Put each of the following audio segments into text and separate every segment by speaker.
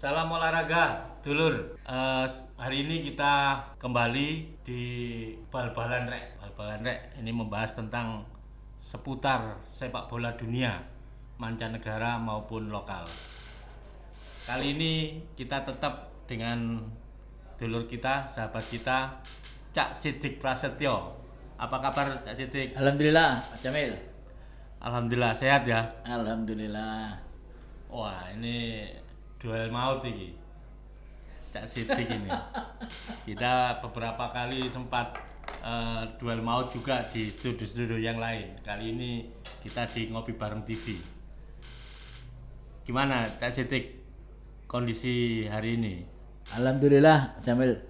Speaker 1: Salam olahraga, dulur. Hari ini kita kembali di bal-balan rek. Bal-balan rek ini membahas tentang seputar sepak bola dunia, mancanegara maupun lokal. Kali ini kita tetap dengan dulur kita, sahabat kita, Cak Siddik Prasetyo. Apa kabar Cak Siddik?
Speaker 2: Alhamdulillah, Pak Jamil.
Speaker 1: Alhamdulillah sehat ya.
Speaker 2: Alhamdulillah.
Speaker 1: Wah, ini duel maut ini. Cak Siddik ini. Kita beberapa kali sempat duel maut juga di studio-studio yang lain. Kali ini kita di Ngopi Bareng TV. Gimana Cak Siddik kondisi hari ini?
Speaker 2: Alhamdulillah, Pak Jamil.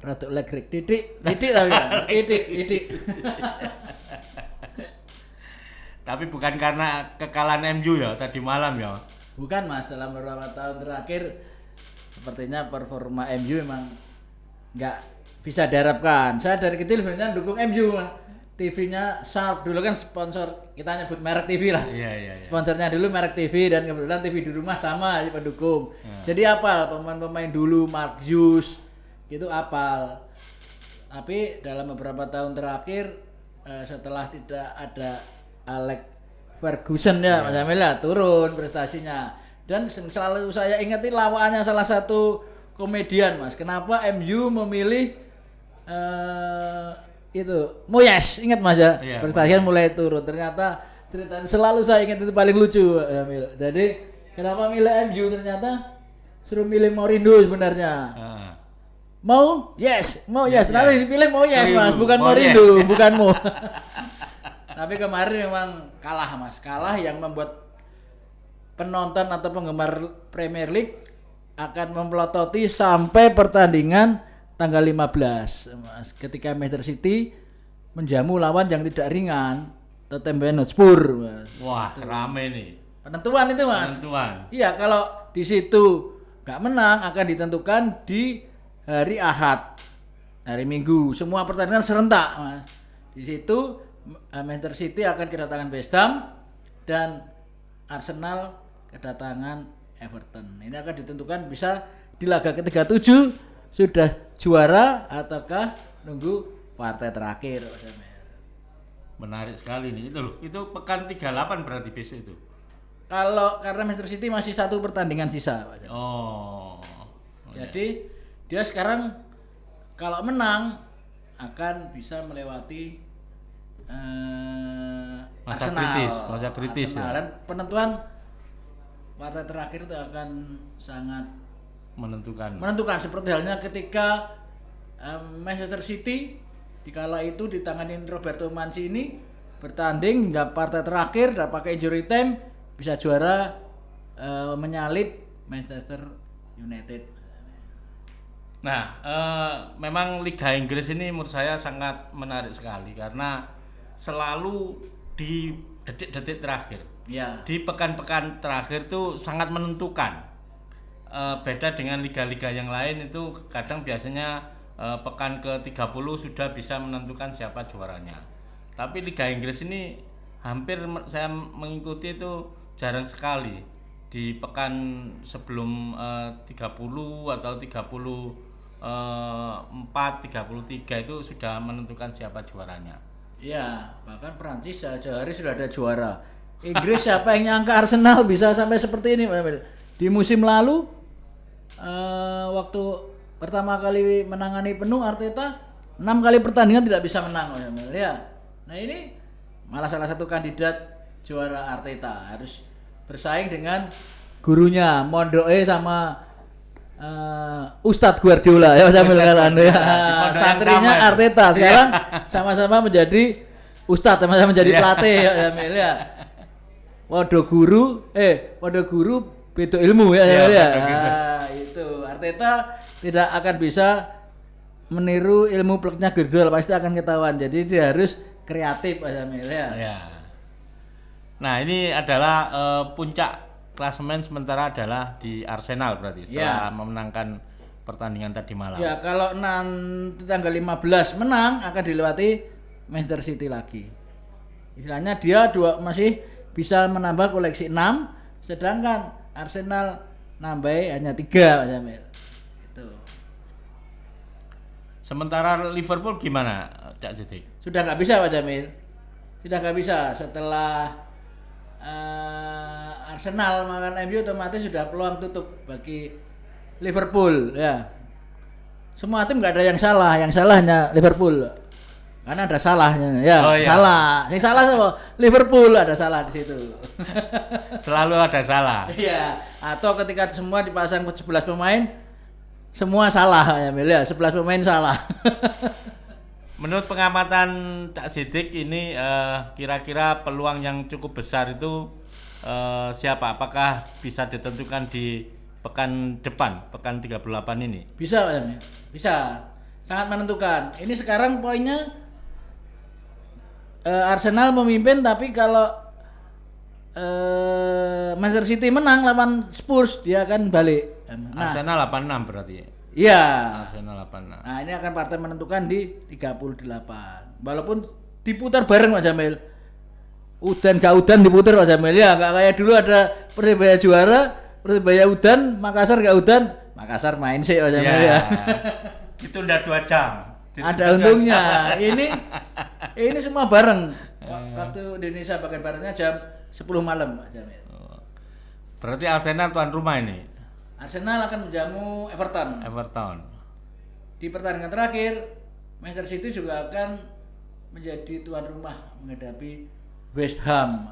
Speaker 2: Rada elektrik titik tapi kan. Titik.
Speaker 1: Tapi bukan karena kekalahan MU ya tadi malam ya.
Speaker 2: Bukan Mas, dalam beberapa tahun terakhir sepertinya performa MU memang nggak bisa diharapkan. Saya dari kecil sebenarnya dukung MU. TV-nya Sharp dulu kan sponsor, kita nyebut merek TV lah.
Speaker 1: Iya.
Speaker 2: Sponsornya dulu merek TV dan kebetulan TV di rumah sama pendukung. Jadi apal pemain-pemain dulu Mark Hughes gitu apal. Tapi dalam beberapa tahun terakhir setelah tidak ada Alex Ferguson ya Mas Jamil ya, turun prestasinya. Dan selalu saya ingati lawakannya salah satu komedian Mas. Kenapa MU memilih itu Moyes, ingat Mas ya?
Speaker 1: Iya,
Speaker 2: prestasinya mulai turun. Ternyata cerita selalu saya ingat itu paling lucu Mas Jamil. Jadi kenapa milih MU ternyata suruh milih Mourinho sebenarnya. Mau yes. Ternyata dipilih mau yes Mas, bukan Mourinho, bukan Mo. Tapi kemarin memang kalah Mas, kalah yang membuat penonton atau penggemar Premier League akan memplototi sampai pertandingan tanggal 15 Mas, ketika Manchester City menjamu lawan yang tidak ringan, Tottenham Hotspur Mas.
Speaker 1: Wah, rame nih.
Speaker 2: Penentuan itu Mas.
Speaker 1: Penentuan.
Speaker 2: Iya, kalau di situ nggak menang akan ditentukan di hari Ahad, hari Minggu. Semua pertandingan serentak Mas. Di situ Manchester City akan kedatangan West Ham dan Arsenal kedatangan Everton. Ini akan ditentukan bisa di laga ke-37 sudah juara ataukah nunggu partai terakhir.
Speaker 1: Menarik sekali nih. Itu loh. Itu pekan 38 berarti besok itu.
Speaker 2: Kalau karena Manchester City masih satu pertandingan sisa, Pak. Jadi dia sekarang kalau menang akan bisa melewati
Speaker 1: masa kritis ya.
Speaker 2: Dan penentuan partai terakhir itu akan sangat menentukan seperti halnya ketika Manchester City dikala itu ditanganin Roberto Mancini bertanding hingga partai terakhir dan pakai injury time bisa juara menyalip Manchester United.
Speaker 1: Nah, memang Liga Inggris ini menurut saya sangat menarik sekali karena selalu di detik-detik terakhir.
Speaker 2: Ya.
Speaker 1: Di pekan-pekan terakhir tuh sangat menentukan. Beda dengan liga-liga yang lain itu kadang biasanya pekan ke-30 sudah bisa menentukan siapa juaranya. Tapi Liga Inggris ini hampir saya mengikuti itu jarang sekali. Di pekan sebelum 30 atau 34, 33 itu sudah menentukan siapa juaranya.
Speaker 2: Iya, bahkan Prancis sehari sudah ada juara. Inggris siapa yang nyangka Arsenal bisa sampai seperti ini, Pak Emil? Di musim lalu waktu pertama kali menangani penuh Arteta 6 kali pertandingan tidak bisa menang, Pak Emil. Ya. Nah, ini malah salah satu kandidat juara Arteta, harus bersaing dengan gurunya Mondoe sama Ustadz Guardiola ya Mas Emil kan ya. Santrinya Arteta sekarang sama-sama menjadi ustadz, sama-sama menjadi pelatih ya Emil ya. Waduh guru beda ilmu ya Emil ya. Itu Arteta tidak akan bisa meniru ilmu pleknya Guardiola, pasti akan ketahuan. Jadi dia harus kreatif Mas Emil ya.
Speaker 1: Nah, ini adalah puncak klasemen sementara adalah di Arsenal berarti setelah memenangkan pertandingan tadi malam.
Speaker 2: Ya, kalau nanti tanggal 15 menang akan dilewati Manchester City lagi. Istilahnya dia masih bisa menambah koleksi 6, sedangkan Arsenal nambah hanya 3 Pak Jamil. Itu.
Speaker 1: Sementara Liverpool gimana Cak Sidik?
Speaker 2: Sudah nggak bisa Pak Jamil. Sudah nggak bisa setelah Arsenal makan MU otomatis sudah peluang tutup bagi Liverpool ya. Semua tim nggak ada yang salah hanya Liverpool. Karena ada salahnya ya,
Speaker 1: Oh, iya.
Speaker 2: salah. Yang salah sama Liverpool ada salah di situ.
Speaker 1: Selalu ada salah.
Speaker 2: Iya, atau ketika semua dipasang 11 pemain semua salah ya, Mil ya, 11 pemain salah.
Speaker 1: Menurut pengamatan Cak Sidik ini kira-kira peluang yang cukup besar itu siapa? Apakah bisa ditentukan di pekan depan, pekan 38 ini?
Speaker 2: Bisa Pak Jamil. Bisa. Sangat menentukan. Ini sekarang poinnya Arsenal memimpin, tapi kalau Manchester City menang lawan Spurs dia akan balik. Nah,
Speaker 1: Arsenal 86 berarti.
Speaker 2: iya.
Speaker 1: Arsenal 86.
Speaker 2: Nah, ini akan partai menentukan di 38. Walaupun diputar bareng Pak Jamil. Udan gak udan diputar Pak Jamil ya, enggak kayak dulu ada Persebaya juara, Persebaya udan, Makassar gak udan, Makassar main sih Pak Jamil ya.
Speaker 1: Itu udah 2 jam.
Speaker 2: Ada untungnya. Ini semua bareng. Waktu Indonesia bagian baratnya jam 10 malam Pak Jamil.
Speaker 1: Berarti Arsenal tuan rumah ini.
Speaker 2: Arsenal akan menjamu Everton. Di pertandingan terakhir, Manchester City juga akan menjadi tuan rumah menghadapi West Ham.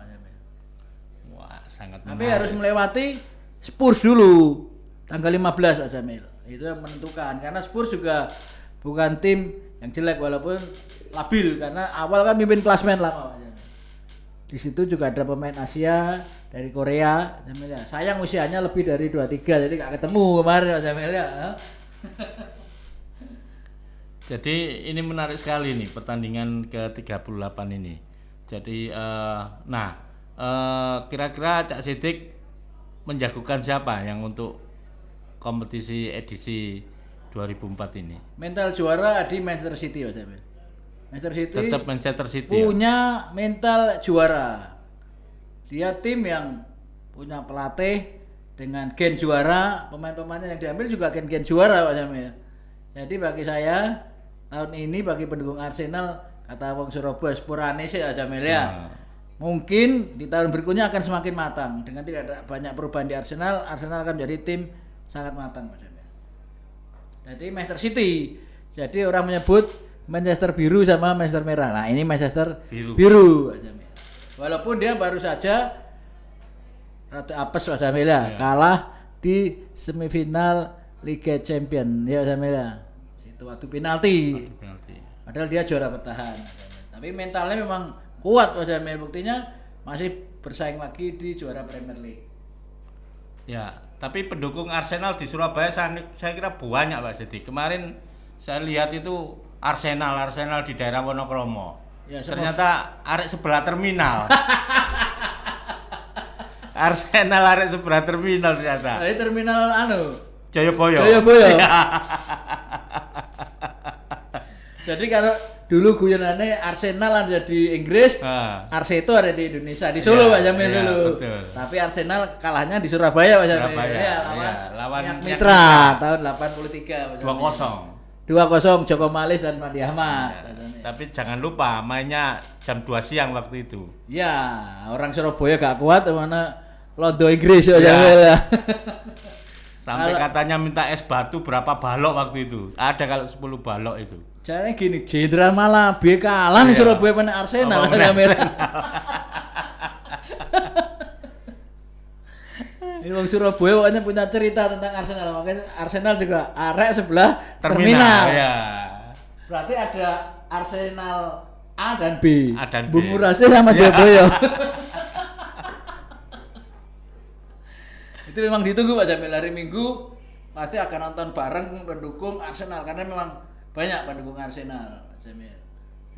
Speaker 1: Wah, sangat
Speaker 2: Tapi
Speaker 1: menarik.
Speaker 2: harus melewati Spurs dulu tanggal 15 Pak Jamil. Itu yang menentukan karena Spurs juga bukan tim yang jelek walaupun labil karena awal kan mimpin klasmen lama Pak Jamil. Di situ juga ada pemain Asia dari Korea, Jamil ya. Sayang usianya lebih dari 23 jadi gak ketemu kemarin Pak Jamil ya.
Speaker 1: Jadi ini menarik sekali nih pertandingan ke-38 ini. Jadi kira-kira Cak Sidik menjagokan siapa yang untuk kompetisi edisi 2004 ini?
Speaker 2: Mental juara di Manchester City Pak Jamil. Manchester City
Speaker 1: Tetap Manchester City. Ya?
Speaker 2: punya mental juara. Dia tim yang punya pelatih dengan gen juara, pemain-pemainnya yang diambil juga gen-gen juara Pak Jamil. Jadi bagi saya tahun ini bagi pendukung Arsenal kata wong Surabaya sepurane sih Pak Jamil ya. Mungkin di tahun berikutnya akan semakin matang dengan tidak ada banyak perubahan di Arsenal. Arsenal akan menjadi tim sangat matang Pak Jamil. Jadi Manchester City. Jadi orang menyebut Manchester biru sama Manchester merah. Nah, ini Manchester biru Pak Jamil. Walaupun dia baru saja rada apes Pak Jamil ya, kalah di semifinal Liga Champion ya Pak Jamil ya. Itu waktu penalti. Padahal dia juara bertahan. Tapi mentalnya memang kuat Pak Jamil. Buktinya masih bersaing lagi di juara Premier League.
Speaker 1: Ya, tapi pendukung Arsenal di Surabaya saya kira banyak Pak Sidik. Kemarin saya lihat itu Arsenal di daerah Wonokromo. Ya, ternyata arek sebelah terminal. Arsenal arek sebelah terminal ternyata.
Speaker 2: Nah, terminal
Speaker 1: Jayabaya.
Speaker 2: Jadi kalau dulu guyonannya Arsenal ada di Inggris, Arseto ada di Indonesia, di Solo Pak Jamil dulu.
Speaker 1: Betul.
Speaker 2: Tapi Arsenal kalahnya di Surabaya Pak Jamil.
Speaker 1: Lawan
Speaker 2: Mitra tahun 83 Pak Jamil.
Speaker 1: 2-0.
Speaker 2: 2-0 Joko Malis dan Madi Ahmad.
Speaker 1: Tapi jangan lupa mainnya jam 2 siang waktu itu.
Speaker 2: Ya, orang Surabaya gak kuat mana Londo Inggris Pak Jamil ya.
Speaker 1: Sampai katanya minta es batu berapa balok waktu itu. Ada kalau 10 balok itu.
Speaker 2: Caranya gini, Jenderal Malabi kalah nih Surabaya pada Arsenal. Ini orang Surabaya pokoknya punya cerita tentang Arsenal. Makanya Arsenal juga arek sebelah terminal.
Speaker 1: Ya.
Speaker 2: Berarti ada Arsenal A dan B.
Speaker 1: B.
Speaker 2: Murase sama Jayabaya. Itu memang ditunggu Pak Jamil, hari Minggu pasti akan nonton bareng pendukung Arsenal karena memang banyak pendukung Arsenal Pak Jamil.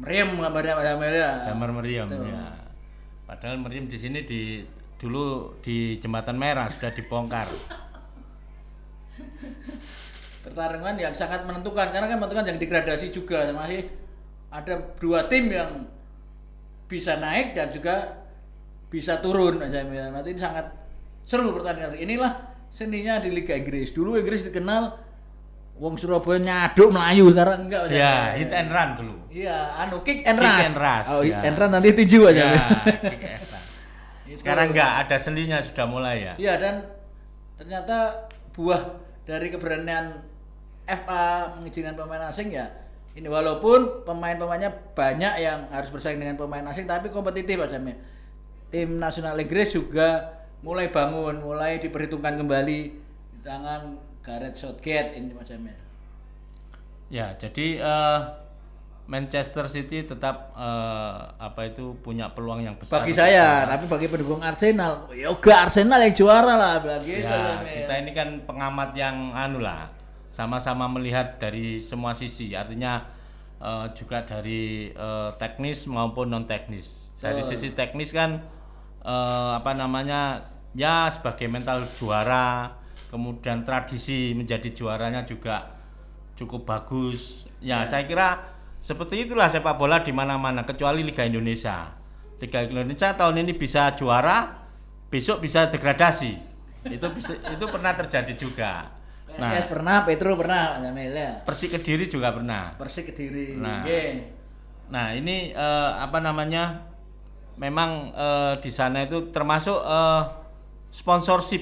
Speaker 2: Meriam gambarnya Pak Jamil ya.
Speaker 1: Gambar meriam ya. Padahal meriam di sini dulu di Jembatan Merah sudah dibongkar.
Speaker 2: Pertarungan yang sangat menentukan karena kan menentukan yang degradasi juga, masih ada 2 tim yang bisa naik dan juga bisa turun aja. Nanti ini sangat seru pertandingan. Inilah seninya di Liga Inggris. Dulu Inggris dikenal wong Surabaya nyaduk Melayu, sekarang enggak.
Speaker 1: Ya, hit and run dulu.
Speaker 2: Iya, kick and
Speaker 1: Kick
Speaker 2: rush.
Speaker 1: and rush,
Speaker 2: Oh, hit
Speaker 1: ya.
Speaker 2: and run nanti tinju aja.
Speaker 1: Ya, kick and run. Sekarang enggak ada seninya sudah mulai ya.
Speaker 2: Iya, dan ternyata buah dari keberanian FA mengizinkan pemain asing ya. Ini walaupun pemain-pemainnya banyak yang harus bersaing dengan pemain asing, tapi kompetitif Pak Jamil. Tim nasional Inggris juga mulai bangun, mulai diperhitungkan kembali di tangan Gareth Southgate ini Mas Jamil.
Speaker 1: Ya, jadi Manchester City tetap punya peluang yang besar.
Speaker 2: Bagi saya, tapi bagi pendukung Arsenal, yoga Arsenal yang juara lah bilang gitu.
Speaker 1: Ya,
Speaker 2: Jamil.
Speaker 1: kita ini kan pengamat yang sama-sama melihat dari semua sisi, artinya juga dari teknis maupun non teknis. Dari sisi teknis kan ya sebagai mental juara, kemudian tradisi menjadi juaranya juga cukup bagus. Ya, saya kira seperti itulah sepak bola di mana-mana kecuali Liga Indonesia. Liga Indonesia tahun ini bisa juara, besok bisa degradasi. Itu pernah terjadi juga.
Speaker 2: PSIS pernah, Petro pernah, Pak Jamil ya.
Speaker 1: Persik Kediri juga pernah.
Speaker 2: Persik Kediri.
Speaker 1: Nah,
Speaker 2: Oke.
Speaker 1: Nah, ini memang di sana itu termasuk sponsorship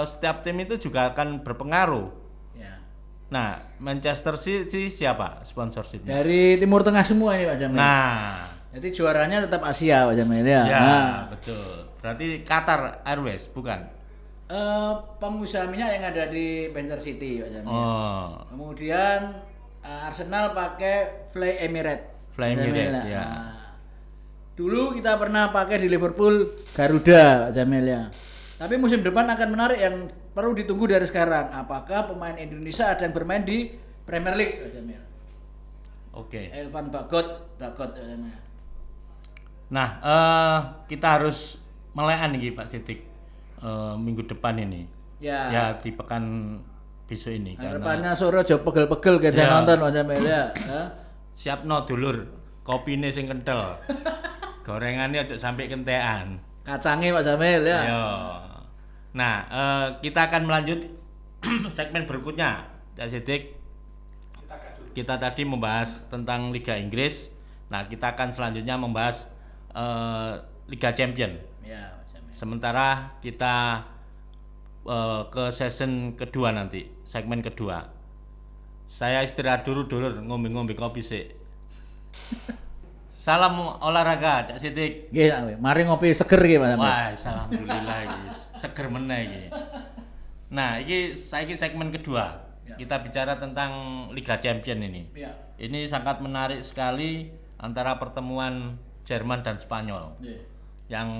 Speaker 1: setiap tim itu juga akan berpengaruh.
Speaker 2: Ya.
Speaker 1: Nah, Manchester City siapa sponsorshipnya?
Speaker 2: Dari Timur Tengah semua ini Pak Jamil.
Speaker 1: Nah,
Speaker 2: Jadi juaranya tetap Asia Pak Jamil ya.
Speaker 1: ya
Speaker 2: Nah,
Speaker 1: betul. Berarti Qatar Airways bukan?
Speaker 2: pengusaha minyak yang ada di Manchester City Pak Jamil.
Speaker 1: Oh,
Speaker 2: Kemudian Arsenal pakai Fly Emirates.
Speaker 1: Fly
Speaker 2: Pak Jamil,
Speaker 1: Emirates, ya.
Speaker 2: Nah, dulu kita pernah pakai di Liverpool Garuda Pak Jamil ya. Tapi musim depan akan menarik yang perlu ditunggu dari sekarang. Apakah pemain Indonesia ada yang bermain di Premier League Pak Jamil?
Speaker 1: oke.
Speaker 2: Elvan Bagot Pak Jamil.
Speaker 1: Nah, kita harus melekan nih Pak Sidik minggu depan ini.
Speaker 2: Ya.
Speaker 1: Ya di pekan besok ini
Speaker 2: Harapannya sore aja pegel-pegel kita
Speaker 1: Ya.
Speaker 2: nonton Pak Jamil ya. Hah?
Speaker 1: siapno dulur kopine sing kenthel. Gorengannya aja sampai kentean.
Speaker 2: Kacangnya Pak Jamil ya.
Speaker 1: Yo. Nah, kita akan melanjut segmen berikutnya. Cak Sidik. Kita tadi membahas tentang Liga Inggris. Nah, kita akan selanjutnya membahas Liga Champion.
Speaker 2: Ya, Pak Jamil.
Speaker 1: Sementara kita ke season kedua nanti, segmen kedua. Saya istirahat dulu dulur, ngombe-ngombe kopi sik. Salam olahraga, Cak Sidik.
Speaker 2: Nggih, mari ngopi seger iki Pak Jamil.
Speaker 1: Wah, alhamdulillah iki. Seger meneh iki. Nah, saiki segmen kedua.
Speaker 2: Ya.
Speaker 1: Kita bicara tentang Liga Champion ini.
Speaker 2: Ya.
Speaker 1: Ini sangat menarik sekali antara pertemuan Jerman dan Spanyol.
Speaker 2: Nggih.
Speaker 1: Yang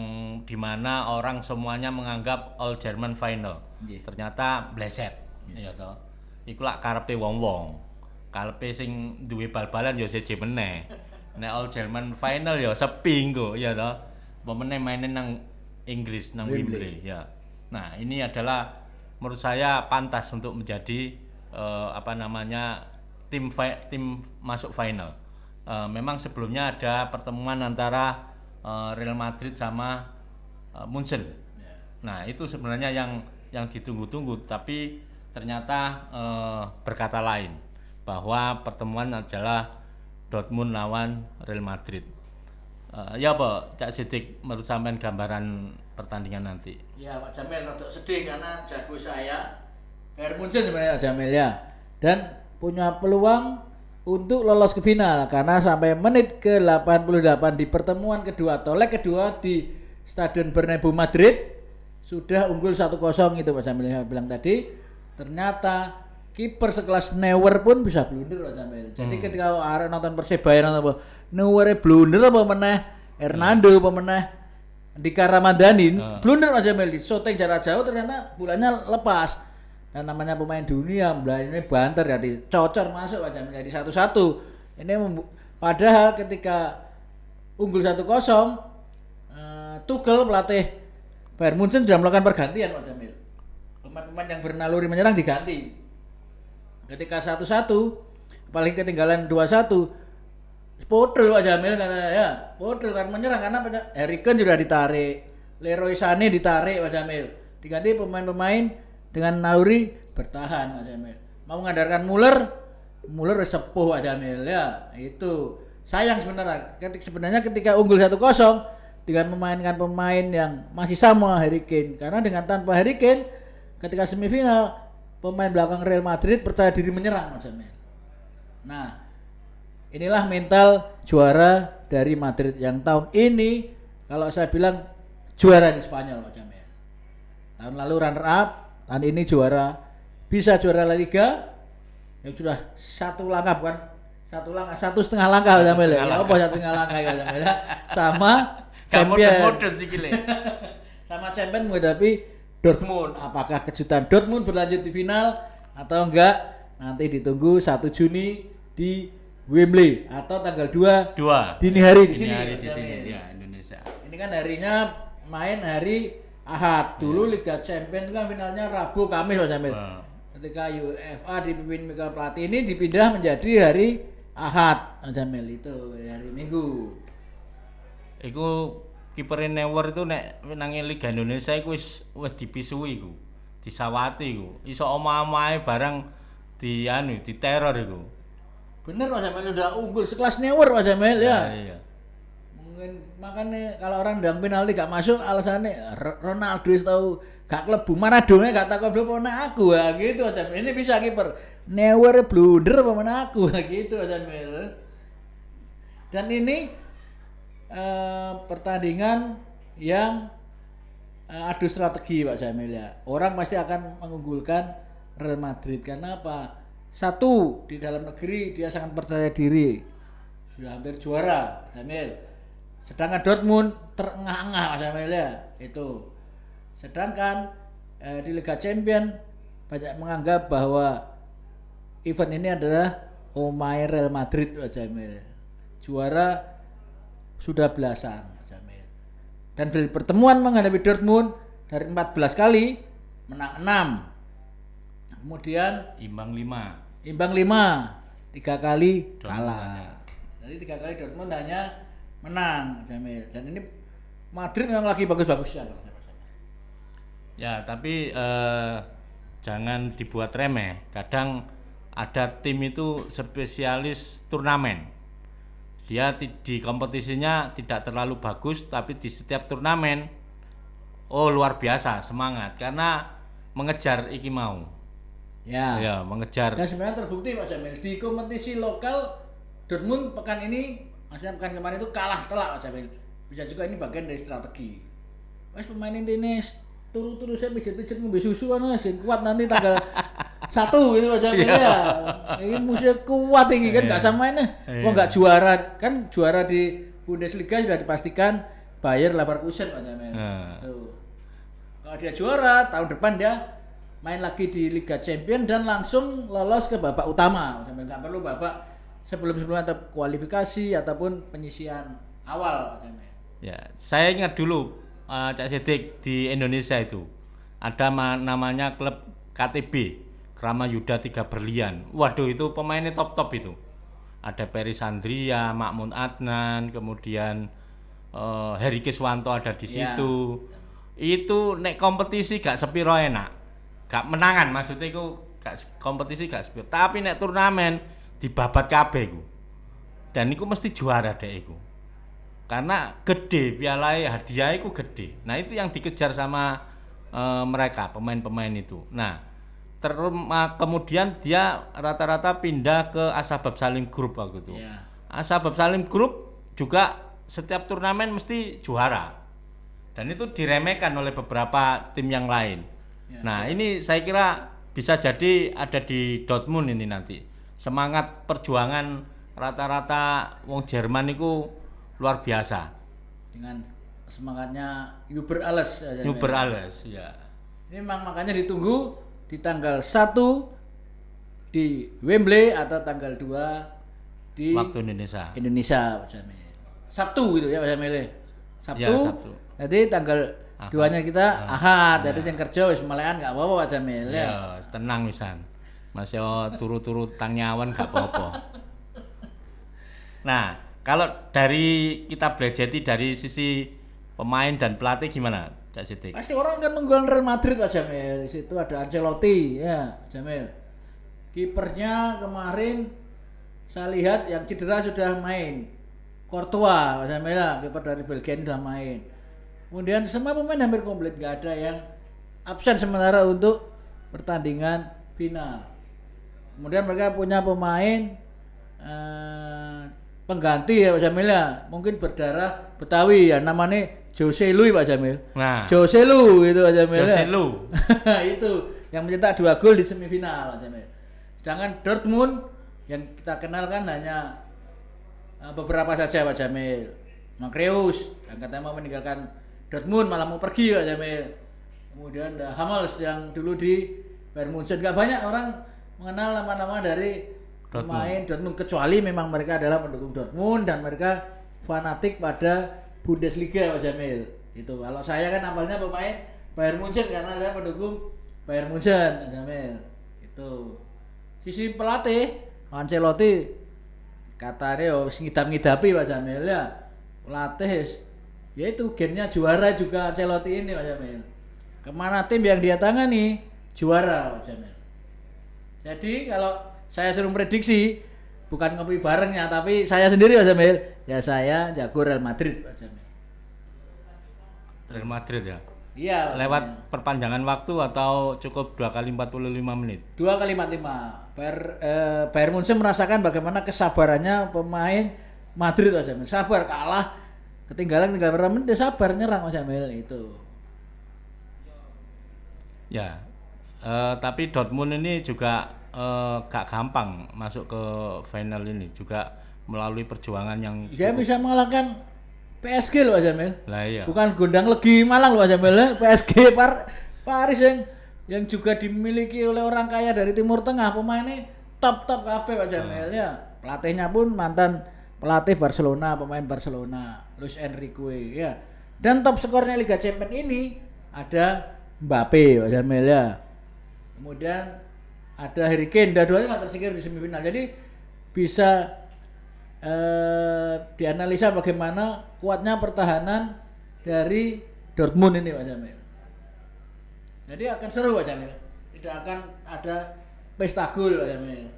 Speaker 1: dimana orang semuanya menganggap all German final.
Speaker 2: Nggih.
Speaker 1: Ternyata bleset, ya toh. Iku lak karepe wong-wong. Karepe sing duwe bal-balan ya siji meneh. Nek all German final ya sepi engko, ya toh. Apa meneh mainin nang Inggris nang
Speaker 2: Wembley.
Speaker 1: Wembley, ya. Nah, ini adalah menurut saya pantas untuk menjadi tim masuk final. Memang sebelumnya ada pertemuan antara Real Madrid sama Munchen. Nah, itu sebenarnya yang ditunggu-tunggu, tapi ternyata berkata lain bahwa pertemuan adalah Dortmund lawan Real Madrid. Ya apa, Cak Sidik menurut sampean gambaran pertandingan nanti?
Speaker 2: Ya Pak Jamil rada sedih karena jago saya Bayern Munchen sebenarnya Pak Jamil ya. Dan punya peluang untuk lolos ke final karena sampai menit ke-88 di pertemuan kedua atau leg kedua di Stadion Bernabeu Madrid sudah unggul 1-0 itu Pak Jamil yang bilang tadi. Ternyata kiper sekelas Neuer pun bisa blunder Pak Jamil. Jadi ketika arek nonton Persebaya nonton apa Neuer blunder apa meneh Hernando apa meneh Andika Ramadhani blunder Pak Jamil di shooting jarak jauh ternyata bulannya lepas. Dan namanya pemain dunia, ini banter ya, cocor masuk Pak Jamil jadi 1-1. Ini padahal ketika unggul 1-0 Tuchel pelatih Bayern Munchen sudah melakukan pergantian Pak Jamil. Pemain-pemain yang bernaluri menyerang diganti. Ketika 1-1 apalagi ketinggalan 2-1 podel Pak Jamil karena ya podel kan menyerang karena Harry Kane sudah ditarik, Leroy Sané ditarik Pak Jamil, diganti pemain-pemain dengan naluri bertahan Mas Jamil. Mau mengandalkan Muller sepuh Mas Jamil ya. Itu sayang sebenarnya ketika unggul 1-0 dengan memainkan pemain yang masih sama Harry Kane, karena dengan tanpa Harry Kane ketika semifinal pemain belakang Real Madrid percaya diri menyerang Mas Jamil. Nah, inilah mental juara dari Madrid yang tahun ini kalau saya bilang juara di Spanyol Mas Jamil. Tahun lalu runner up, tahun ini juara, bisa juara La Liga yang sudah satu setengah langkah Mas Jamil ya. Apa satu setengah langkah ya Mas Jamil ya. Sama champion sama champion menghadapi Dortmund. Apakah kejutan Dortmund berlanjut di final atau enggak? Nanti ditunggu 1 Juni di Wembley atau tanggal 2 dini hari di sini
Speaker 1: ya, Indonesia.
Speaker 2: Ini kan harinya main hari Ahad. Dulu Liga Champions kan finalnya Rabu Kamis Mas Jamil. Ketika UEFA dipimpin Mikel Platini dipindah menjadi hari Ahad Mas Jamil, itu hari Minggu.
Speaker 1: Iku kiperin Neuer itu nek nang Liga Indonesia iku wis dipisui iku. Disawati iku. Iso omah-omahe barang diteror iku.
Speaker 2: Bener Mas Jamil, udah unggul sekelas Neuer Mas Jamil ya.
Speaker 1: Iya.
Speaker 2: Mungkin makanya kalau orang ndang penalti gak masuk alasannya Ronaldo tahu gak klebu, Maradona gak takut belum mana aku ya gitu Mas Jamil. Ini bisa kiper Neuer blunder apa mana aku gitu Mas Jamil. Dan ini pertandingan yang adu strategi Pak Jamil ya. Orang pasti akan mengunggulkan Real Madrid karena apa? Satu, di dalam negeri dia sangat percaya diri, sudah hampir juara Pak Jamil. Sedangkan Dortmund terengah-engah Pak Jamil ya. Itu. Sedangkan di Liga Champions banyak menganggap bahwa event ini adalah omahe Real Madrid Pak Jamil. Juara sudah belasan Pak Jamil. Dan dari pertemuan menghadapi Dortmund dari 14 kali menang 6. Kemudian imbang 5, 3 kali kalah. Jadi 3 kali Dortmund hanya menang Pak Jamil. Dan ini Madrid memang lagi bagus-bagusnya kalau saya rasa.
Speaker 1: Ya, tapi jangan dibuat remeh. Kadang ada tim itu spesialis turnamen. Dia di kompetisinya tidak terlalu bagus, tapi di setiap turnamen luar biasa semangat karena mengejar iki mau. Ya, mengejar.
Speaker 2: Dan sebenarnya terbukti Pak Jamil di kompetisi lokal Dortmund pekan ini, maksudnya pekan kemarin itu kalah telak Pak Jamil. Bisa juga ini bagian dari strategi. Mas pemain ini turu-turu saya pijet-pijet ngombe susu kan sing kuat nanti tanggal 1 gitu Pak Jamil ya. Ini musuh kuat ini kan gak sama ini. Wah gak juara, kan juara di Bundesliga sudah dipastikan Bayer Leverkusen Pak Jamil. Tuh. Kalau dia juara tahun depan dia main lagi di Liga Champions dan langsung lolos ke babak utama Pak Jamil. Gak perlu babak sebelum-sebelumnya atau kualifikasi ataupun penyisian awal Pak Jamil.
Speaker 1: Ya, saya ingat dulu Cak Sidik di Indonesia itu ada namanya klub KTB. Krama Yuda 3 Berlian. Waduh, itu pemainnya top itu. Ada Peri Sandria, Makmun Adnan, kemudian Heri Kiswanto ada di situ. Itu nek kompetisi gak sepiro enak. Gak menangan maksudnya itu kompetisi gak sepiro. Tapi nek turnamen dibabat kabeh iku. Dan iku mesti juara dek iku. Karena gede piala hadiah iku gede. Nah, itu yang dikejar sama mereka pemain-pemain itu. Nah, kemudian dia rata-rata pindah ke Asbab Salim Group waktu itu. Asbab Salim Group juga setiap turnamen mesti juara. Dan itu diremehkan oleh beberapa tim yang lain. Nah, ini saya kira bisa jadi ada di Dortmund ini nanti. Semangat perjuangan rata-rata wong Jerman itu luar biasa.
Speaker 2: Dengan semangatnya Über alles.
Speaker 1: Über alles, ya.
Speaker 2: Ini memang makanya ditunggu di tanggal 1 di Wembley atau tanggal 2 di
Speaker 1: waktu Indonesia
Speaker 2: Pak Jamil. Sabtu gitu ya Pak Jamil. Sabtu.
Speaker 1: Ya, Sabtu.
Speaker 2: Jadi tanggal 2-nya kita Ahad. Jadi yang kerja wis melekan gak apa-apa Pak Jamil ya.
Speaker 1: Ya, tenang wisan. Masih turu-turu tangyawan gak apa-apa. Nah, kalau dari kita belajar dari sisi pemain dan pelatih gimana? Cak Sidik?
Speaker 2: Pasti orang kan menggol Real Madrid Pak Jamil. Di situ ada Ancelotti ya, Jamil. Kipernya kemarin saya lihat yang cedera sudah main. Courtois Pak Jamil ya, kiper dari Belgia ini sudah main. Kemudian semua pemain hampir komplit, nggak ada yang absen sementara untuk pertandingan final. Kemudian mereka punya pemain pengganti ya Pak Jamil ya, mungkin berdarah Betawi ya, namanya Jose Lu Pak Jamil.
Speaker 1: Nah,
Speaker 2: Jose Lu itu Pak Jamil.
Speaker 1: Jose
Speaker 2: ya.
Speaker 1: Lu.
Speaker 2: Itu yang mencetak 2 gol di semifinal Pak Jamil. Sedangkan Dortmund yang kita kenal kan hanya beberapa saja Pak Jamil. Makreus yang katanya mau meninggalkan Dortmund malah mau pergi Pak Jamil. Kemudian ada Hummels yang dulu di Bayern Munchen. Gak banyak orang mengenal nama-nama dari pemain Dortmund kecuali memang mereka adalah pendukung Dortmund dan mereka fanatik pada Bundesliga Pak Jamil. Itu kalau saya kan apalnya pemain Bayern Munchen karena saya pendukung Bayern Munchen Pak Jamil. Itu sisi pelatih Ancelotti katanya ngidap-ngidapi Pak Jamil ya. Pelatih ya itu gennya juara juga Ancelotti ini Pak Jamil. Kemana tim yang dia tangani juara Pak Jamil. Jadi kalau saya suruh prediksi bukan ngopi barengnya tapi saya sendiri Pak Jamil ya saya jago Real Madrid Pak Jamil.
Speaker 1: Real Madrid ya?
Speaker 2: Iya Pak
Speaker 1: Lewat
Speaker 2: Jamil.
Speaker 1: perpanjangan waktu atau cukup 2 kali 45 menit?
Speaker 2: 2 kali 45. Bayern Munchen merasakan bagaimana kesabarannya pemain Madrid Pak Jamil. Sabar kalah ketinggalan berapa menit dia sabar nyerang Pak Jamil itu.
Speaker 1: Ya, tapi Dortmund ini juga gak gampang masuk ke final ini, juga melalui perjuangan yang
Speaker 2: Dia bisa mengalahkan PSG loh Pak Jamil.
Speaker 1: lah iya.
Speaker 2: Bukan Gondang Legi Malang loh Pak Jamil ya. PSG Paris yang juga dimiliki oleh orang kaya dari Timur Tengah, pemainnya top kabeh Pak Jamil ya. Pelatihnya pun mantan pelatih Barcelona, pemain Barcelona, Luis Enrique ya. Dan top skornya Liga Champions ini ada Mbappe Pak Jamil ya. Kemudian ada Harry Kane, dua-duanya tersingkir di semifinal. Jadi bisa dianalisa bagaimana kuatnya pertahanan dari Dortmund ini Pak Jamil. Jadi akan seru Pak Jamil. Tidak akan ada pesta gol Pak Jamil.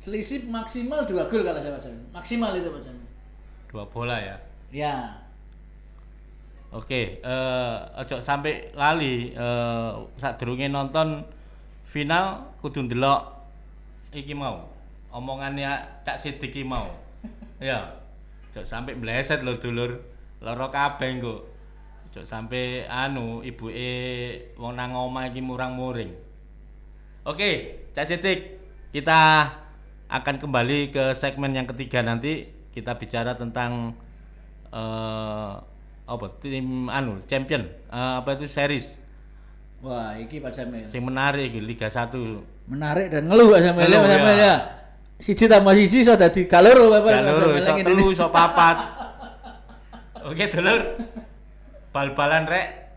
Speaker 2: Selisih maksimal 2 gol kalau saya Pak Jamil. Maksimal itu Pak Jamil.
Speaker 1: 2 bola ya.
Speaker 2: Ya.
Speaker 1: Oke, ojo sampai lali sadurunge nonton final kudu ndelok iki mau. Omongannya Cak Sidik iki mau. Ya. Ojo sampai bleset lho dulur. Lara kabeh engko. Ojo sampai ibuke wong nang omah iki murang-muring. Oke, Cak Sidik, kita akan kembali ke segmen yang ketiga nanti. Kita bicara tentang tim champion series.
Speaker 2: Wah, iki Pak Jamil.
Speaker 1: Sing menarik iki Liga 1.
Speaker 2: Menarik dan ngeluh Pak Jamil,
Speaker 1: Ngeluh,
Speaker 2: Pak Jamil
Speaker 1: ya.
Speaker 2: ya. Siji tambah siji iso dadi kaloro Bapak.
Speaker 1: Galur iso 3 iso 4. Oke, dulur. Bal-balan rek.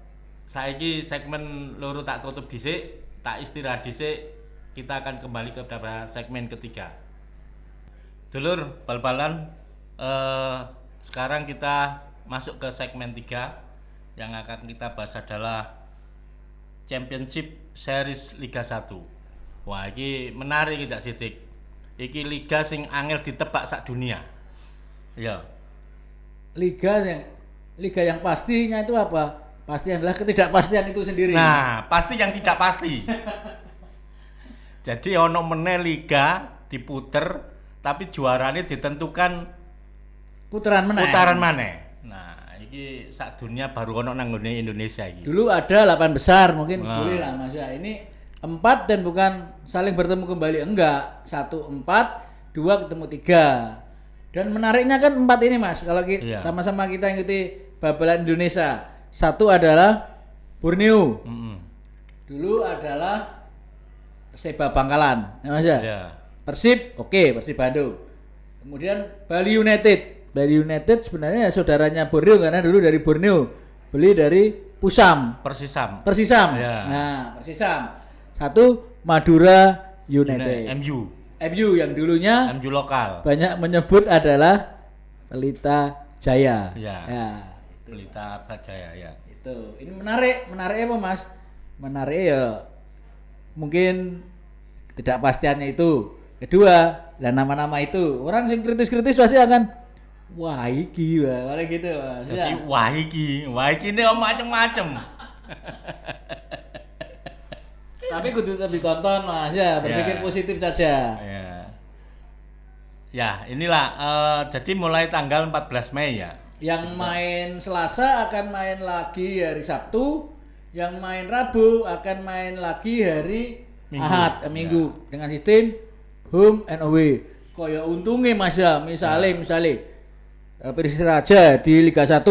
Speaker 1: Saiki segmen loro tak tutup dhisik, tak istirahat dhisik. Kita akan kembali kepada segmen ketiga. Dulur, bal-balan sekarang kita masuk ke segmen 3 yang akan kita bahas adalah Championship Series Liga 1. Wah, ini menarik iki Cak Sidik. Iki liga sing angel ditebak sak dunia. Ya.
Speaker 2: Liga yang pastinya itu apa? Pasti adalah ketidakpastian itu sendiri.
Speaker 1: Nah, pasti yang tidak pasti. Jadi ono meneh liga diputer tapi juaranya ditentukan
Speaker 2: putaran
Speaker 1: maneh. Nah, iki sak dunia baru ono nang nggone Indonesia iki.
Speaker 2: Dulu ada 8 besar mungkin boleh lah Mas ya. Ini 4 dan bukan saling bertemu kembali, enggak. 1 4, 2 ketemu 3. Dan menariknya kan 4 ini Mas. Kalau sama-sama kita ikuti bal-balan Indonesia. 1 adalah Borneo. Dulu adalah Perseba Bangkalan, ya Mas ya. Persib, Persib Bandung. Kemudian Bali United. Bali United sebenarnya saudaranya Borneo karena dulu dari Borneo. Beli dari Persisam.
Speaker 1: Ya.
Speaker 2: Nah, Persisam. 1 Madura United.
Speaker 1: MU
Speaker 2: yang dulunya
Speaker 1: MU lokal.
Speaker 2: Banyak menyebut adalah Pelita Jaya.
Speaker 1: Ya. Pelita Jaya ya.
Speaker 2: Itu. Ini menarik apa Mas? Menarik ya mungkin ketidakpastiannya itu. Kedua, dan nama-nama itu orang yang kritis-kritis pasti akan wah iki paling gitu Mas.
Speaker 1: Jadi wah iki ini macam-macam.
Speaker 2: Tapi kudu tetap ditonton Mas ya, berpikir positif saja.
Speaker 1: Ya, inilah jadi mulai tanggal 14 Mei ya.
Speaker 2: Yang main Selasa akan main lagi hari Sabtu, yang main Rabu akan main lagi hari Ahad, Minggu dengan sistem home and away. Kaya untungnya Mas ya, misalnya Persiraja di Liga 1,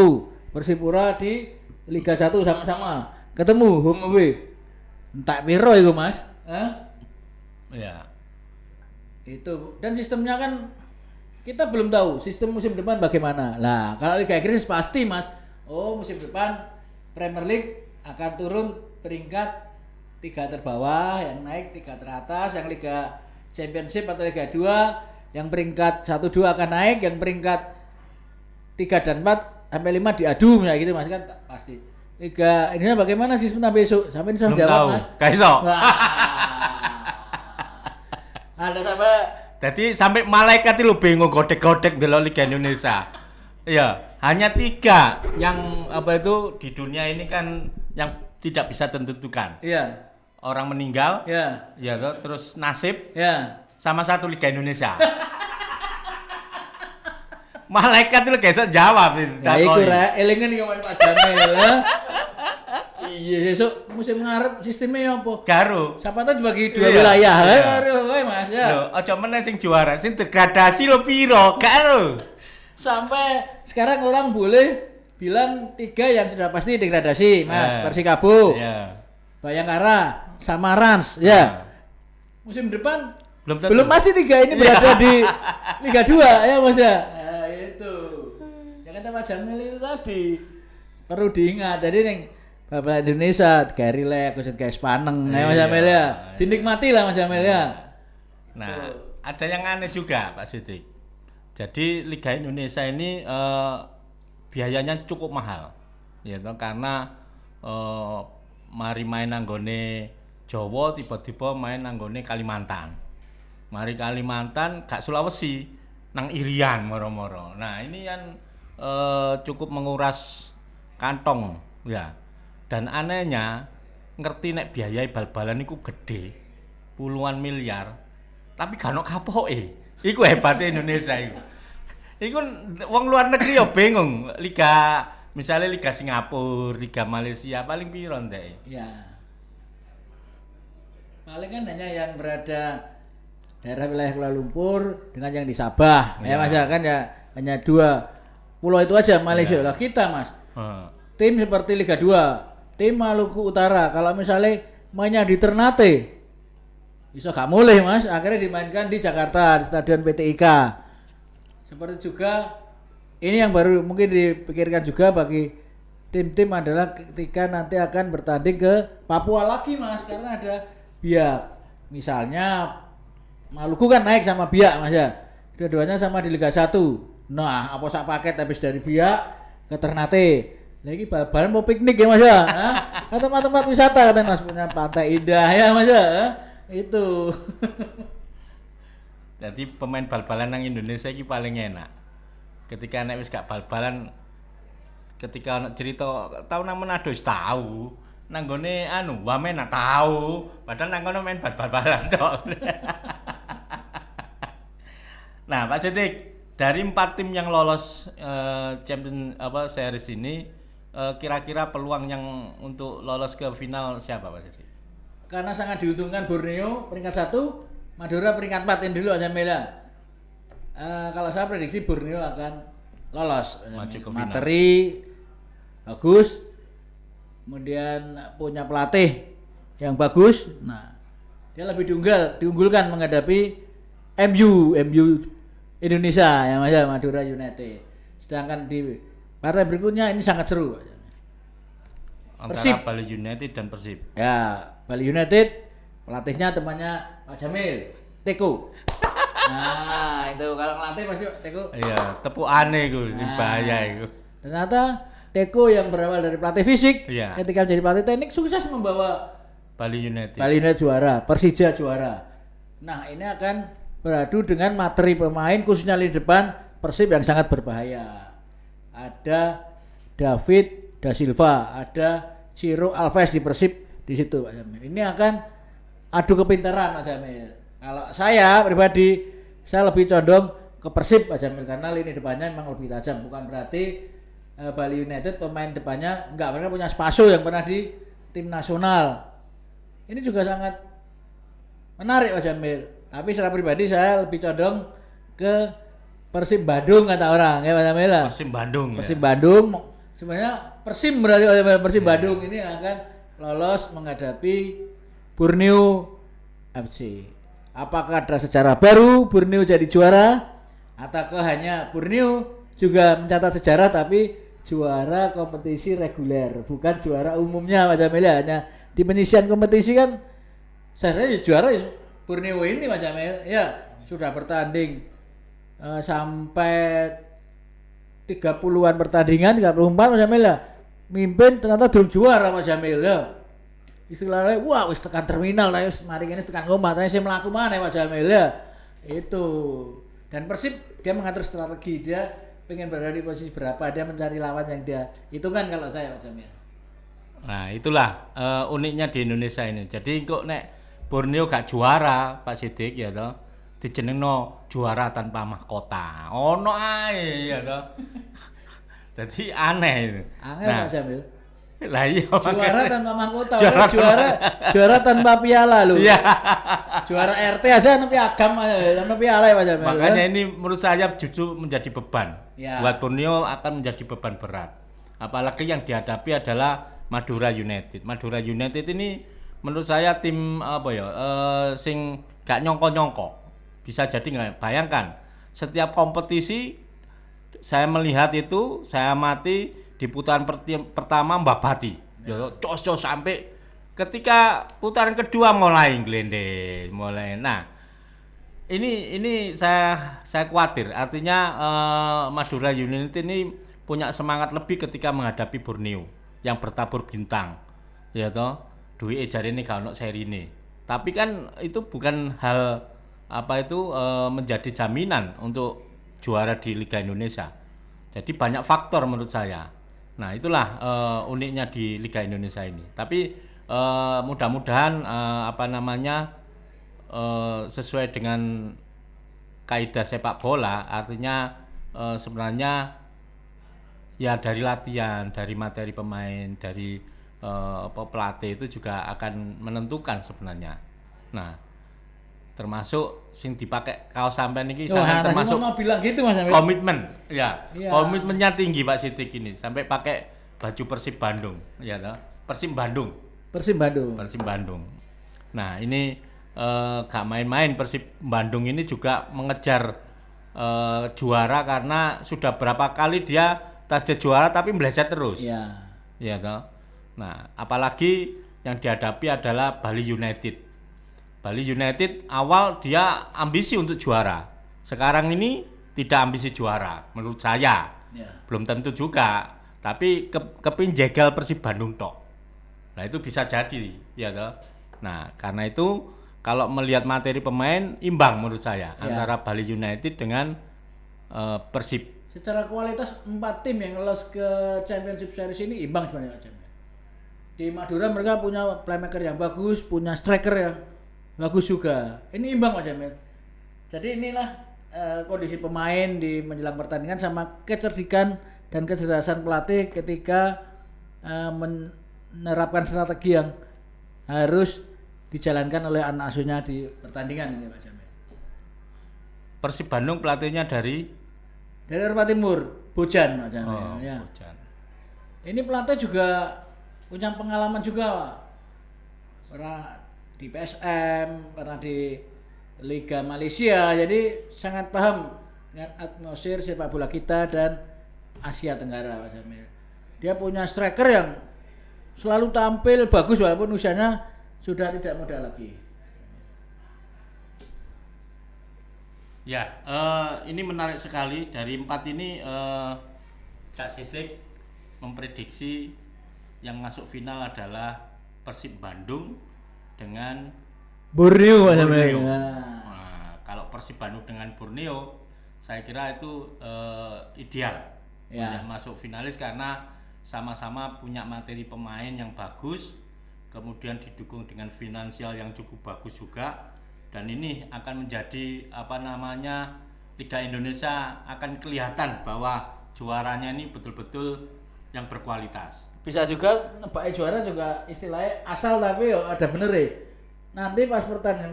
Speaker 2: Persipura di Liga 1 sama-sama ketemu home away. Entak piro itu Mas?
Speaker 1: Ya.
Speaker 2: Itu dan sistemnya kan kita belum tahu sistem musim depan bagaimana. Lah, kalau Liga Inggris pasti Mas, musim depan Premier League akan turun peringkat 3 terbawah, yang naik 3 teratas, yang Liga Championship atau Liga 2 yang peringkat 1 2 akan naik, yang peringkat 3 dan 4 sampai 5 diadu ya gitu Mas kan pasti. Liga ini bagaimana sistemnya besok? Sampai bisa jawab Mas.
Speaker 1: Gak iso.
Speaker 2: Ada sampai
Speaker 1: jadi sampai malaikat itu bingung godek-godek delok Liga Indonesia. Iya, hanya 3 yang di dunia ini kan yang tidak bisa ditentukan.
Speaker 2: Iya.
Speaker 1: Orang meninggal.
Speaker 2: Iya.
Speaker 1: Ya, terus nasib.
Speaker 2: Iya.
Speaker 1: Sama 1 Liga Indonesia. Malaikat itu gak bisa jawab
Speaker 2: nah iku rek elingan iki Pak Jamil. Iya sesuk musim ngarep sistemnya apa?
Speaker 1: Karo.
Speaker 2: Siapa tahu dibagi 2 wilayah. Ayo Mas ya.
Speaker 1: Lho, aja meneh sing juara, sing degradasi lo piro? Karo.
Speaker 2: Sampai sekarang orang boleh bilang 3 yang sudah pasti degradasi, Mas. Persikabo.
Speaker 1: Iya.
Speaker 2: Bayangkara sama Rans, ya. Musim depan belum pasti 3 ini berada di Liga 2 ya Mas ya. Nah, itu. Ya kata Pak Jamil itu tadi perlu diingat. Jadi ning Bapak Indonesia kayak rileks, kuset kayak Spaneng ya Mas Jamil ya. Dinikmati lah Mas Jamil ya.
Speaker 1: Nah, ada yang aneh juga Pak Sidik. Jadi Liga Indonesia ini biayanya cukup mahal. Ya karena mari main nanggone Jawa tiba-tiba main nanggone Kalimantan. Mari Kalimantan gak Sulawesi nang Irian moro-moro. Nah, ini kan cukup menguras kantong ya. Dan anehnya ngerti nek biaya bal-balan iku gede puluhan miliar tapi gak ono kapoke. Iku hebatnya Indonesia iku. Iku wong luar negeri ya bingung. Misalnya Liga Singapura, Liga Malaysia paling piro ndek?
Speaker 2: Ya. Paling kan hanya yang berada daerah wilayah Kuala Lumpur dengan yang di Sabah. Ya Mas ya kan ya hanya 2 pulau itu aja Malaysia. Lah kita Mas. Tim seperti Liga 2, tim Maluku Utara kalau misalnya mainnya di Ternate bisa gak mulai Mas, akhirnya dimainkan di Jakarta di Stadion PT IKA. Seperti juga ini yang baru mungkin dipikirkan juga bagi tim-tim adalah ketika nanti akan bertanding ke Papua lagi Mas, karena ada Biak. Misalnya Maluku kan naik sama Biak Mas ya. Dua-duanya sama di Liga 1. Nah, apa sak paket habis dari Biak ke Ternate. Lagi bal-balan mau piknik ya Mas ya. Ke tempat-tempat wisata katanya Mas, punya pantai indah ya Mas ya. Itu.
Speaker 1: Jadi pemain bal-balan nang Indonesia iki paling enak. Ketika nek wis gak bal-balan, ketika ana cerita tau nang Manado wis tau. Nang gone Wamena tau. Padahal nang kono main bal-balan tok. Nah, Pak Sidik, dari 4 tim yang lolos Champion series ini, kira-kira peluang yang untuk lolos ke final siapa Pak Sidik?
Speaker 2: Karena sangat diuntungkan Borneo peringkat 1, Madura peringkat 4 ini dulu aja Mela. Kalau saya prediksi Borneo akan lolos.
Speaker 1: Maju ke final.
Speaker 2: Materi bagus, kemudian punya pelatih yang bagus. Nah, dia lebih diunggulkan menghadapi MU Indonesia yang Madura United. Sedangkan di partai berikutnya ini sangat seru.
Speaker 1: Antara
Speaker 2: Persib.
Speaker 1: Bali United dan Persib.
Speaker 2: Ya, Bali United pelatihnya temannya Pak Jamil, Teko. Nah, itu kalau ngelatih pasti Teko.
Speaker 1: Iya, tepuk aneh iku, bahaya iku.
Speaker 2: Ternyata Teko yang berawal dari pelatih fisik,
Speaker 1: Iya.
Speaker 2: ketika menjadi pelatih teknik sukses membawa
Speaker 1: Bali United.
Speaker 2: Bali United juara, Persija juara. Nah, ini akan beradu dengan materi pemain khususnya lini depan Persib yang sangat berbahaya. Ada David Da Silva, ada Ciro Alves di Persib di situ Pak Jamil. Ini akan adu kepintaran Pak Jamil. Kalau saya pribadi saya lebih condong ke Persib Pak Jamil karena lini depannya memang lebih tajam. Bukan berarti Bali United pemain depannya enggak, mereka punya Spaso yang pernah di tim nasional. Ini juga sangat menarik Pak Jamil. Tapi secara pribadi saya lebih condong ke Persib Bandung kata orang ya Pak Jamil.
Speaker 1: Persib Bandung.
Speaker 2: Persib
Speaker 1: Ya.
Speaker 2: Bandung sebenarnya Persib berarti Pak Jamil. Persib Bandung ini akan lolos menghadapi Borneo FC. Apakah ada sejarah baru Borneo jadi juara ataukah hanya Borneo juga mencatat sejarah tapi juara kompetisi reguler bukan juara umumnya Pak Jamil ya. Hanya di penyisian kompetisi kan sebenarnya juara Borneo ini Pak Jamil ya sudah bertanding sampai 30-an pertandingan 34 Pak Jamil ya mimpin ternyata belum juara Pak Jamil ya istilahnya wah wis tekan terminal lah wis mari ini tekan ngomah tapi saya melaku mana Pak Jamil ya itu dan Persib dia mengatur strategi dia pengen berada di posisi berapa dia mencari lawan yang dia hitungan kalau saya Pak Jamil.
Speaker 1: Nah, itulah uniknya di Indonesia ini. Jadi kok nek Borneo gak juara Pak Sidik ya toh dijenengno juara tanpa mahkota. Ono ae ya toh. Jadi aneh itu.
Speaker 2: Angel Pak Jamil.
Speaker 1: Lah iya
Speaker 2: Juara
Speaker 1: makanya.
Speaker 2: tanpa mahkota,
Speaker 1: Juara
Speaker 2: juara tanpa piala loh.
Speaker 1: Iya.
Speaker 2: Juara RT aja ada piagam, ada piala ya Pak Jamil.
Speaker 1: Makanya ini menurut saya justru menjadi beban.
Speaker 2: Ya.
Speaker 1: Buat Borneo akan menjadi beban berat. Apalagi yang dihadapi adalah Madura United. Madura United ini menurut saya tim apa ya? Sing gak nyongko-nyongko. Bisa jadi nggak? Bayangkan setiap kompetisi saya melihat itu, saya amati di putaran pertama mbabati. Ya, cos sampai ketika putaran kedua mulai glende, mulai. Nah, ini saya khawatir. Artinya Madura United ini punya semangat lebih ketika menghadapi Borneo yang bertabur bintang. Ya toh, duwe jarine gak ono serine. Tapi kan itu bukan hal menjadi jaminan untuk juara di Liga Indonesia. Jadi banyak faktor menurut saya. Nah, itulah uniknya di Liga Indonesia ini. Tapi mudah-mudahan sesuai dengan kaidah sepak bola, artinya sebenarnya ya dari latihan, dari materi pemain, dari pelatih itu juga akan menentukan sebenarnya. Nah, termasuk sing dipakai kaos sampean iki sangat termasuk
Speaker 2: mau bilang gitu Mas Amir.
Speaker 1: komitmen. Ya,
Speaker 2: Iya.
Speaker 1: komitmennya tinggi Pak Sidik ini sampai pakai baju Persib Bandung, ya toh. Persib Bandung.
Speaker 2: Persib Bandung.
Speaker 1: Persib Bandung. Nah, ini gak main-main Persib Bandung ini juga mengejar juara karena sudah berapa kali dia target juara tapi meleset terus.
Speaker 2: Iya.
Speaker 1: Ya toh. Nah, apalagi yang dihadapi adalah Bali United. Bali United awal dia ambisi untuk juara. Sekarang ini tidak ambisi juara menurut saya.
Speaker 2: Ya.
Speaker 1: Belum tentu juga, tapi kepin jegal Persib Bandung tok. Nah, itu bisa jadi, ya toh. Nah, karena itu kalau melihat materi pemain imbang menurut saya antara Bali United dengan Persib.
Speaker 2: Secara kualitas 4 tim yang lolos ke Championship Series ini imbang sebenarnya Pak Jamil. Di Madura mereka punya playmaker yang bagus, punya striker yang bagus juga. Ini imbang Pak Jamil. Jadi inilah kondisi pemain di menjelang pertandingan sama kecerdikan dan kecerdasan pelatih ketika menerapkan strategi yang harus dijalankan oleh anak asuhnya di pertandingan ini Pak Jamil.
Speaker 1: Persib Bandung pelatihnya dari
Speaker 2: Eropa Timur, Bojan Pak Jamil. Ya.
Speaker 1: Bojan.
Speaker 2: Ini pelatih juga punya pengalaman juga Pak. Pernah di PSM, pernah di Liga Malaysia, jadi sangat paham dengan atmosfer sepak bola kita dan Asia Tenggara Pak Jamil. Dia punya striker yang selalu tampil bagus walaupun usianya sudah tidak muda lagi.
Speaker 1: Ya, ini menarik sekali dari 4 ini Cak Sidik memprediksi yang masuk final adalah Persib Bandung dengan
Speaker 2: Borneo Mas
Speaker 1: Borneo.
Speaker 2: Jamil.
Speaker 1: Nah, kalau Persib Bandung dengan Borneo, saya kira itu ideal
Speaker 2: Ya.
Speaker 1: untuk masuk finalis karena sama-sama punya materi pemain yang bagus, kemudian didukung dengan finansial yang cukup bagus juga, dan ini akan menjadi Liga Indonesia akan kelihatan bahwa juaranya ini betul-betul yang berkualitas.
Speaker 2: Bisa juga nebak juara juga istilahnya asal tapi yo ada bener ya. Nanti pas pertandingan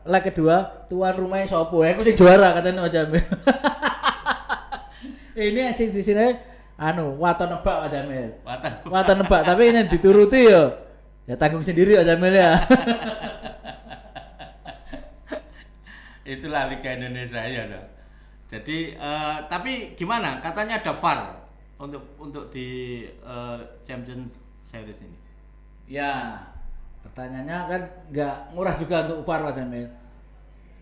Speaker 2: leg kedua tuan rumahnya sopo aku sing juara katanya Mas Jamil. Ini sing di sini waton nebak Mas Jamil. Waton nebak tapi ini dituruti ya tanggung sendiri Mas Jamil ya.
Speaker 1: Itulah Liga Indonesia ya. Jadi tapi gimana? Katanya ada VAR untuk di Champions Series ini.
Speaker 2: Ya, pertanyaannya kan nggak murah juga untuk VAR Mas Jamil.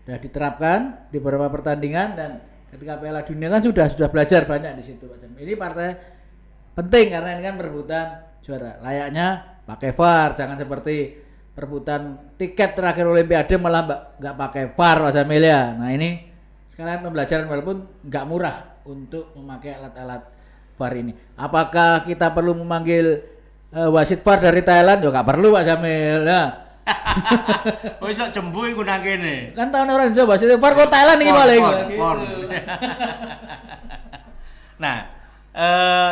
Speaker 2: Sudah diterapkan di beberapa pertandingan dan ketika Piala Dunia kan sudah belajar banyak di situ Mas Jamil. Ini partai penting karena ini kan perebutan juara. Layaknya pakai VAR, jangan seperti perebutan tiket terakhir Olimpiade malah nggak pakai VAR Mas Jamil ya. Nah ini sekalian pembelajaran walaupun nggak murah untuk memakai alat-alat VAR ini. Apakah kita perlu memanggil wasit VAR dari Thailand? Ya nggak perlu Pak Jamil ya.
Speaker 1: Oh iso jembu iku nang kene.
Speaker 2: Kan tahun orang Jawa wasit VAR kok Thailand iki malah gitu.
Speaker 1: Nah,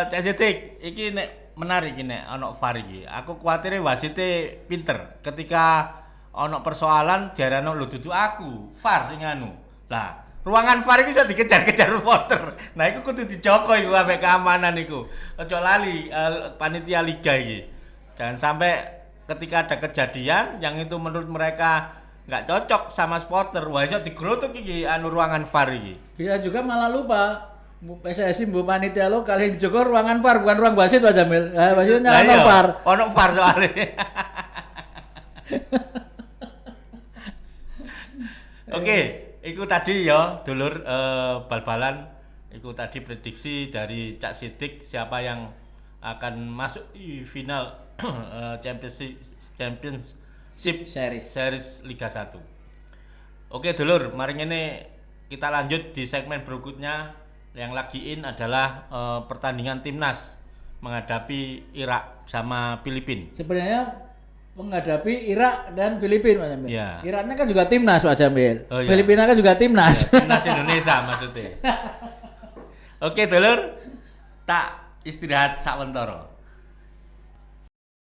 Speaker 1: Cak Sidik iki nek menarik iki nek ana VAR iki. Aku kuwatire wasite pinter. Ketika ana persoalan diarani lho dudu aku, VAR sing anu. Lah, ruangan VAR iki iso dikejar-kejar reporter. Nah, iku kudu dijogo iku ambek keamanan iku. Aja lali panitia liga iki. Jangan sampai ketika ada kejadian yang itu menurut mereka nggak cocok sama supporter, wah iso digerutuk iki ruangan VAR iki.
Speaker 2: Bisa juga malah lupa PSSI mbok panitia lo kali dijogo ruangan VAR bukan ruang wasit Pak Jamil. Wasitnya ono VAR.
Speaker 1: Ono VAR soalnya. Oke, itu tadi ya dulur bal-balan. Itu tadi prediksi dari Cak Sidik siapa yang akan masuk di final Championship Series Liga 1. Oke dulur, mari ini kita lanjut di segmen berikutnya. Yang lagi in adalah pertandingan timnas menghadapi Irak sama Filipina.
Speaker 2: Sebenarnya menghadapi Irak dan Filipina Pak Jamil.
Speaker 1: Ya.
Speaker 2: Iraknya kan juga timnas Pak Jamil.
Speaker 1: Oh, ya.
Speaker 2: Filipina kan juga timnas.
Speaker 1: Ya, timnas Indonesia maksudnya. Oke dulur, tak istirahat sakwentara.